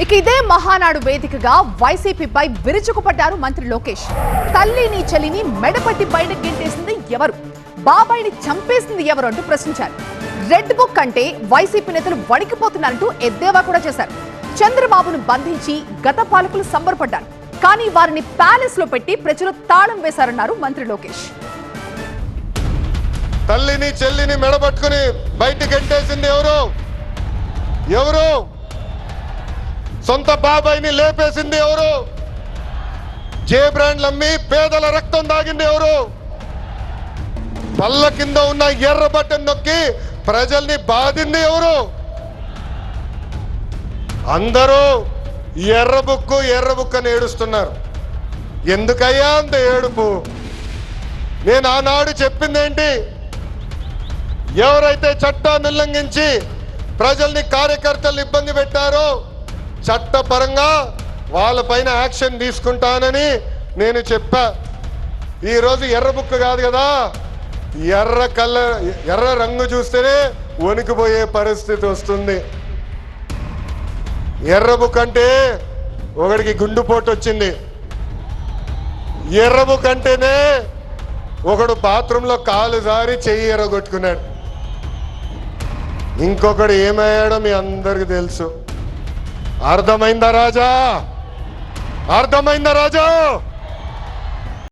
ఇక ఇదే మహానాడు వేదికగా వైసీపీపై విరుచుకుపడ్డారు మంత్రి లోకేష్. తల్లిని చెల్లిని మెడపట్టి బయటకు గెంటేసింది ఎవరు, బాబాయిని చంపేసింది ఎవరు అంటూ ప్రశ్నించారు. రెడ్ బుక్ అంటే వైసీపీ నేతలు వణికిపోతున్నారంటూ ఎద్దేవా కూడా చేశారు. చంద్రబాబును బంధించి గత పాలకులు సంబరపడ్డారు, కానీ వారిని ప్యాలెస్ లో పెట్టి ప్రజలు తాళం వేశారన్నారు మంత్రి లోకేష్. తల్లిని చెల్లిని మెడబట్టుకుని బయటకు గెంటేసింది ఎవరు, ఎవరు సొంత బాబాయిని లేపేసింది ఎవరు, జే బ్రాండ్లు అమ్మి పేదల రక్తం దాగింది ఎవరు, పళ్ళ కింద ఉన్న ఎర్ర బటన్ నొక్కి ప్రజల్ని బాధింది ఎవరు? అందరూ ఎర్ర బుక్కు అని ఏడుస్తున్నారు. ఎందుకయ్యా అంత ఏడుపు? నేను ఆనాడు చెప్పింది ఏంటి? ఎవరైతే చట్టాన్ని ఉల్లంఘించి ప్రజల్ని కార్యకర్తలు ఇబ్బంది పెట్టారో చట్టపరంగా వాళ్ళపైన యాక్షన్ తీసుకుంటానని నేను చెప్పా. ఈరోజు ఎర్ర బుక్ కాదు కదా, ఎర్ర రంగు చూస్తేనే వణికిపోయే పరిస్థితి వస్తుంది. ఎర్ర బుక్ అంటే ఒకడికి గుండుపోటు వచ్చింది, ఎర్ర బుక్ అంటేనే ఒకడు బాత్రూంలో కాలు జారి చెయ్యి ఎర్రగొట్టుకున్నాడు, ఇంకొకడు ఏమయ్యాడో మీ అందరికి తెలుసు. అర్థమైందా రాజా? అర్థమైందా రాజా?